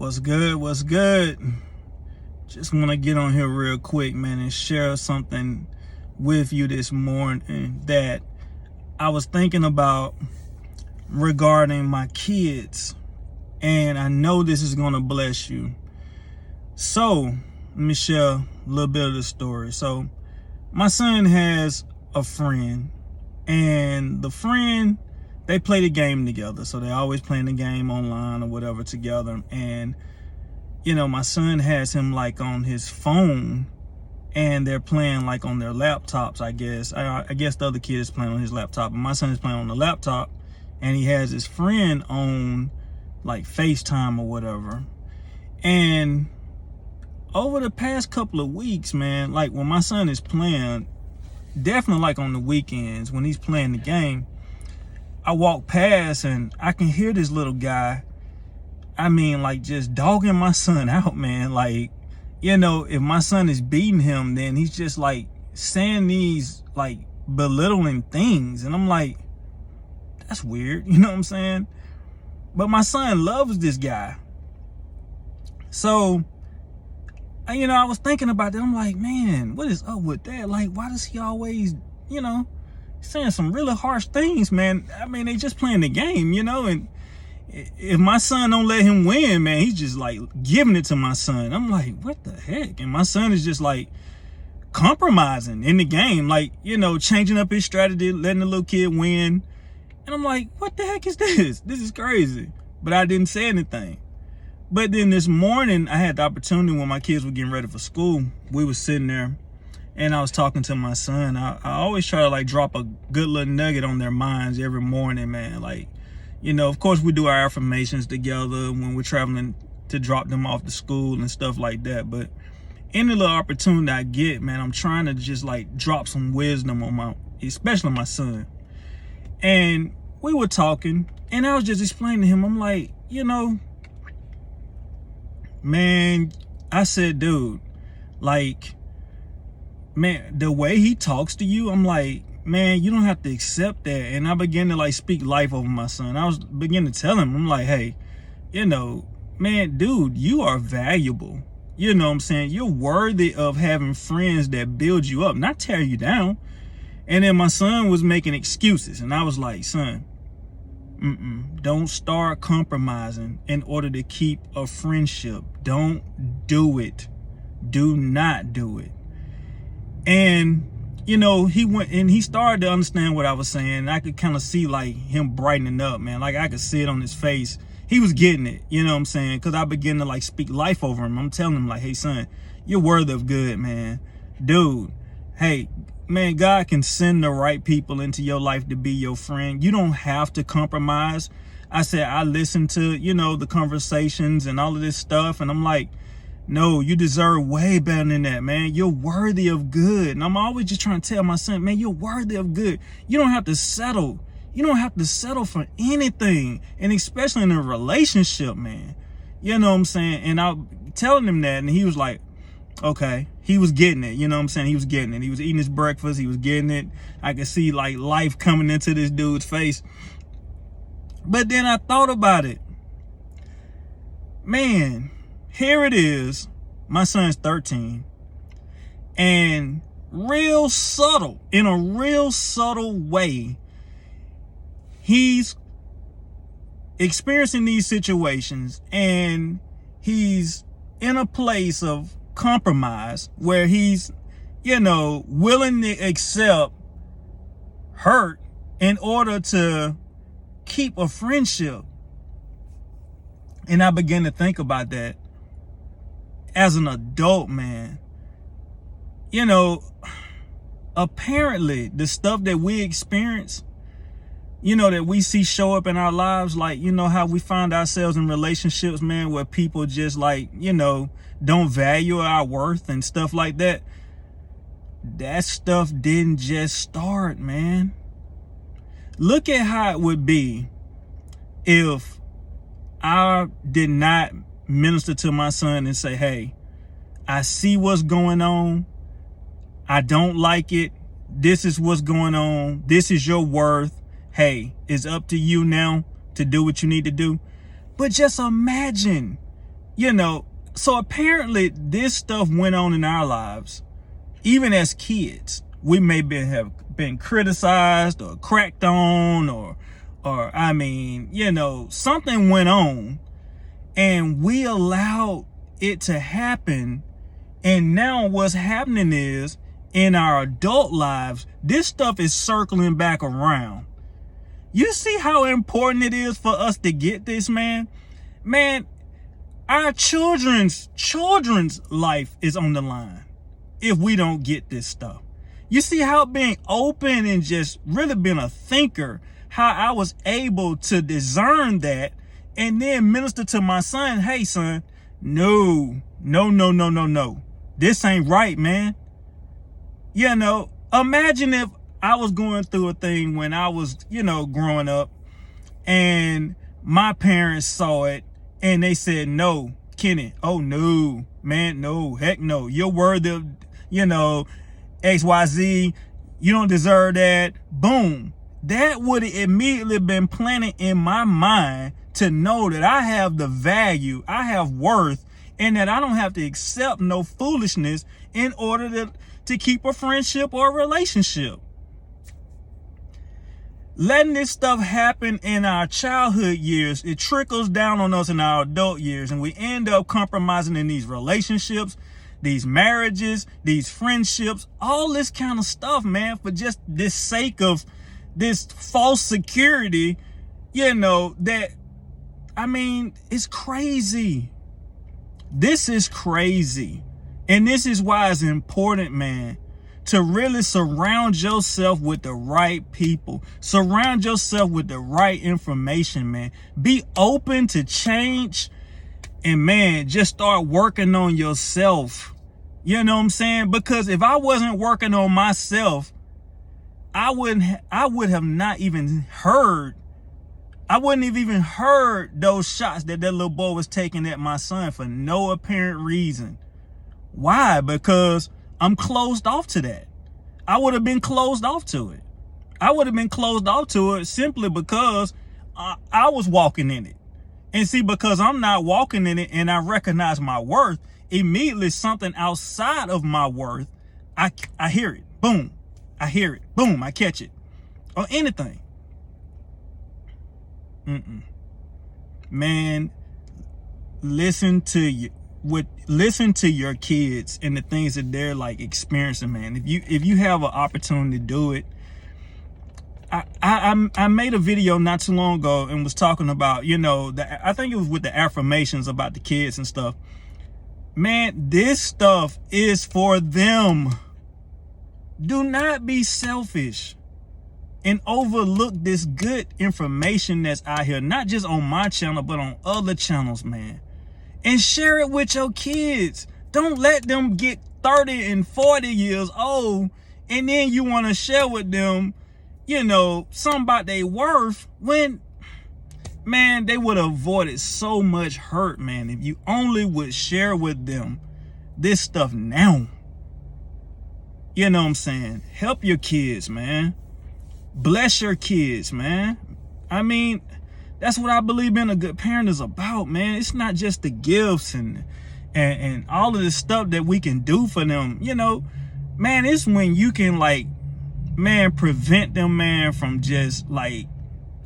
What's good? What's good? Just want to get on here real quick, man, and share something with you this morning that I was thinking about regarding my kids. And I know this is going to bless you. So, let me share a little bit of the story. So, my son has a friend, and the friend, they play the game together. So they're always playing the game online or whatever together. And, you know, my son has him like on his phone, and they're playing like on their laptops, I guess. I guess the other kid is playing on his laptop, but my son is playing on the laptop, and he has his friend on like FaceTime or whatever. And over the past couple of weeks, man, like when my son is playing, definitely like on the weekends when he's playing the game, I walk past and I can hear this little guy, I mean, like just dogging my son out, man. Like, you know, if my son is beating him, then he's just like saying these like belittling things. And I'm like, that's weird. You know what I'm saying? But my son loves this guy. So, you know, I was thinking about that. I'm like, man, what is up with that? Like, why does he always, you know, saying some really harsh things, man? I mean, they just playing the game, you know, and if my son don't let him win, man, he's just like giving it to my son. I'm like, what the heck? And my son is just like compromising in the game, like, you know, changing up his strategy, letting the little kid win. And I'm like, what the heck is this? This is crazy. But I didn't say anything. But then this morning, I had the opportunity when my kids were getting ready for school. We were sitting there, and I was talking to my son. I always try to like drop a good little nugget on their minds every morning, man. Like, you know, of course we do our affirmations together when we're traveling to drop them off to school and stuff like that. But any little opportunity I get, man, I'm trying to just like drop some wisdom on especially my son. And we were talking, and I was just explaining to him, I'm like, you know, man, I said, dude, like, man, the way he talks to you, I'm like, man, you don't have to accept that. And I began to like speak life over my son. I was beginning to tell him, I'm like, hey, you know, man, dude, you are valuable. You know what I'm saying? You're worthy of having friends that build you up, not tear you down. And then my son was making excuses, and I was like, son, don't start compromising in order to keep a friendship. Don't do it. Do not do it. And, you know, he went and he started to understand what I was saying. I could kind of see like him brightening up, man. Like I could see it on his face. He was getting it, you know what I'm saying? Because I began to like speak life over him. I'm telling him like, hey, son, you're worthy of good, man. Dude, hey, man, God can send the right people into your life to be your friend. You don't have to compromise. I said, I listened to, you know, the conversations and all of this stuff. And I'm like, no, you deserve way better than that, man. You're worthy of good. And I'm always just trying to tell my son, man, you're worthy of good. You don't have to settle. You don't have to settle for anything. And especially in a relationship, man. You know what I'm saying? And I'm telling him that, and he was like, okay, he was getting it. You know what I'm saying? He was getting it. He was eating his breakfast. He was getting it. I could see like life coming into this dude's face. But then I thought about it. Man, here it is. My son's 13. And real subtle, in a real subtle way, he's experiencing these situations, and he's in a place of compromise where he's, you know, willing to accept hurt in order to keep a friendship. And I began to think about that as an adult, man. You know, apparently the stuff that we experience, you know, that we see show up in our lives, like, you know, how we find ourselves in relationships, man, where people just like, you know, don't value our worth and stuff like that. That stuff didn't just start, man. Look at how it would be if I did not minister to my son and say, hey, I see what's going on. I don't like it. This is what's going on. This is your worth. Hey, it's up to you now to do what you need to do. But just imagine You know, so apparently this stuff went on in our lives, even as kids. We may have been criticized or cracked on, or I mean, you know, something went on and we allowed it to happen. And now what's happening is, in our adult lives, this stuff is circling back around. You see how important it is for us to get this, man? Man, our children's life is on the line if we don't get this stuff. You see how being open and just really being a thinker, how I was able to discern that and then minister to my son, hey son, no. This ain't right, man. You know, imagine if I was going through a thing when I was, you know, growing up, and my parents saw it and they said, no, Kenny, oh no, man, no, heck no. You're worthy of, you know, XYZ. You don't deserve that. Boom. That would have immediately been planted in my mind to know that I have the value, I have worth, and that I don't have to accept no foolishness in order to keep a friendship or a relationship. Letting this stuff happen in our childhood years, it trickles down on us in our adult years, and we end up compromising in these relationships, these marriages, these friendships, all this kind of stuff, man, for just this sake of this false security, you know, that, I mean, it's crazy. This is crazy. And this is why it's important, man, to really surround yourself with the right people. Surround yourself with the right information, man. Be open to change. And man, just start working on yourself. You know what I'm saying? Because if I wasn't working on myself, I wouldn't have not even heard. I wouldn't have even heard those shots that little boy was taking at my son for no apparent reason. Why? Because I'm closed off to that. I would have been closed off to it. I would have been closed off to it simply because I was walking in it. And see, because I'm not walking in it and I recognize my worth, immediately something outside of my worth, I hear it. Boom. I hear it. Boom. I catch it. Or anything. Man, listen to your kids and the things that they're like experiencing, man. If you have an opportunity to do it, I made a video not too long ago and was talking about, you know, I think it was with the affirmations about the kids and stuff. Man, this stuff is for them. Do not be selfish and overlook this good information that's out here, not just on my channel, but on other channels, man. And share it with your kids. Don't let them get 30 and 40 years old and then you want to share with them, you know, something about their worth when, man, they would have avoided so much hurt, man, if you only would share with them this stuff now. You know what I'm saying? Help your kids, man. Bless your kids, man. I mean, that's what I believe being a good parent is about, man. It's not just the gifts and all of the stuff that we can do for them. You know, man, it's when you can, like, man, prevent them, man, from just like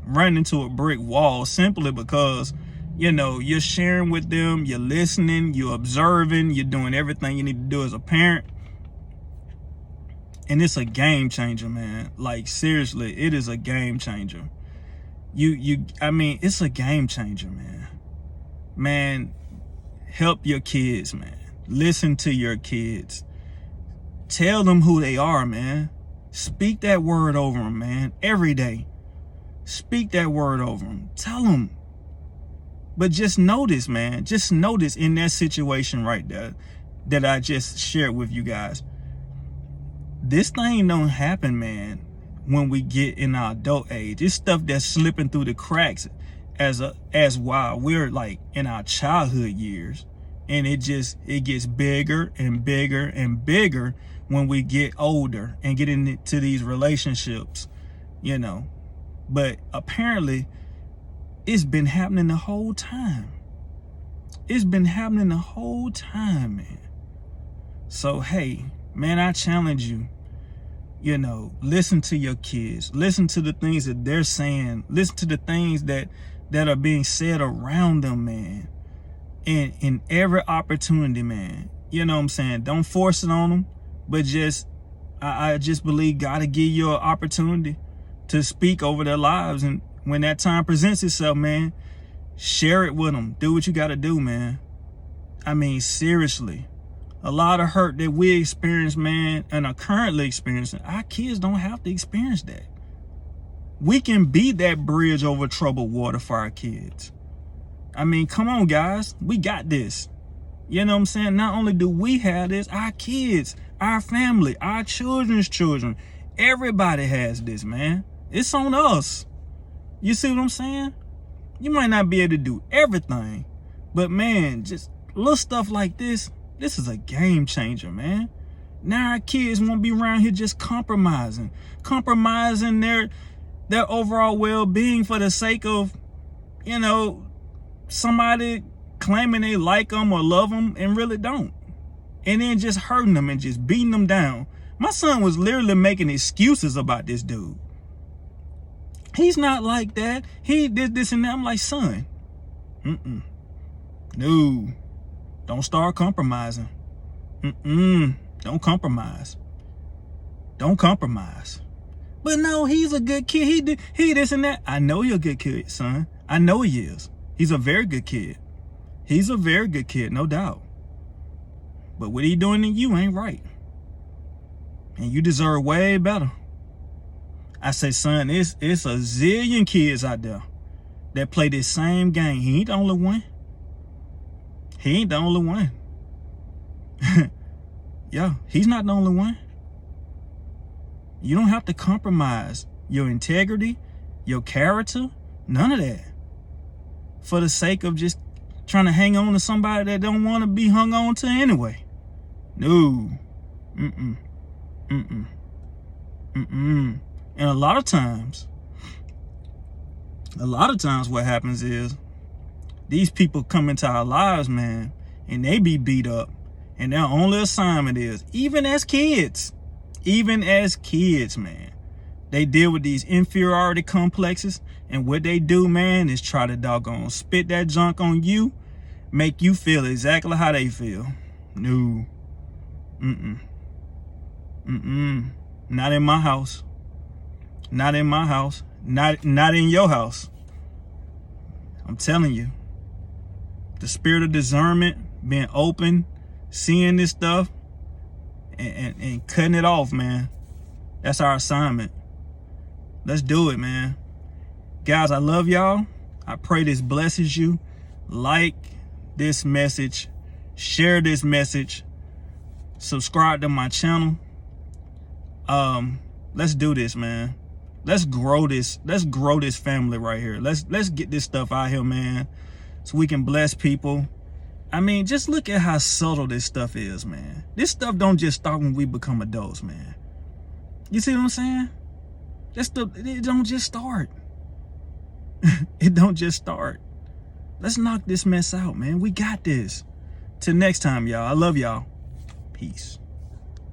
running into a brick wall simply because, you know, you're sharing with them, you're listening, you're observing, you're doing everything you need to do as a parent. And it's a game changer, man. Like, seriously, it is a game changer. I mean, it's a game changer, man. Man, help your kids, man. Listen to your kids. Tell them who they are, man. Speak that word over them, man. Every day. Speak that word over them. Tell them. But just notice, man. Just notice in that situation right there that I just shared with you guys. This thing don't happen, man, when we get in our adult age. It's stuff that's slipping through the cracks as while we're like in our childhood years. And it gets bigger and bigger and bigger when we get older and get into these relationships, you know. But apparently it's been happening the whole time. It's been happening the whole time, man. So, hey, man, I challenge you, listen to your kids. Listen to the things that they're saying. Listen to the things that are being said around them, man. And in every opportunity, man. You know what I'm saying? Don't force it on them, but I just believe God to give you an opportunity to speak over their lives. And when that time presents itself, man, share it with them. Do what you got to do, man. I mean, seriously. A lot of hurt that we experience, man, and are currently experiencing, our kids don't have to experience that. We can be that bridge over troubled water for our kids. I mean, come on, guys. We got this. You know what I'm saying? Not only do we have this, our kids, our family, our children's children, everybody has this, man. It's on us. You see what I'm saying? You might not be able to do everything, but man, just little stuff like this is a game changer, man. Now our kids won't be around here just compromising their overall well-being for the sake of, somebody claiming they like them or love them and really don't. And then just hurting them and just beating them down. My son was literally making excuses about this dude. He's not like that. He did this and that. I'm like, son, no, don't start compromising. Don't compromise. Don't compromise. But no, he's a good kid. He this and that. I know you're a good kid, son. I know he is. He's a very good kid. He's a very good kid, no doubt. But what he doing to you ain't right. And you deserve way better. I say, son, it's a zillion kids out there that play this same game. He ain't the only one. He ain't the only one. Yeah, he's not the only one. You don't have to compromise your integrity, your character, none of that, for the sake of just trying to hang on to somebody that don't want to be hung on to anyway. No. And a lot of times what happens is these people come into our lives, man, and they be beat up, and their only assignment is, even as kids, man, they deal with these inferiority complexes, and what they do, man, is try to doggone spit that junk on you, make you feel exactly how they feel. No. Not in my house. Not in my house. Not in your house. I'm telling you. The spirit of discernment, being open, seeing this stuff, and cutting it off, man. That's our assignment. Let's do it, man. Guys, I love y'all. I pray this blesses you. Like this message. Share this message. Subscribe to my channel. Let's do this, man. Let's grow this family right here. Let's get this stuff out here, man, so we can bless people. I mean, just look at how subtle this stuff is, man. This stuff don't just start when we become adults, man. You see what I'm saying? It don't just start. It don't just start. Let's knock this mess out, man. We got this. Till next time, y'all. I love y'all. Peace.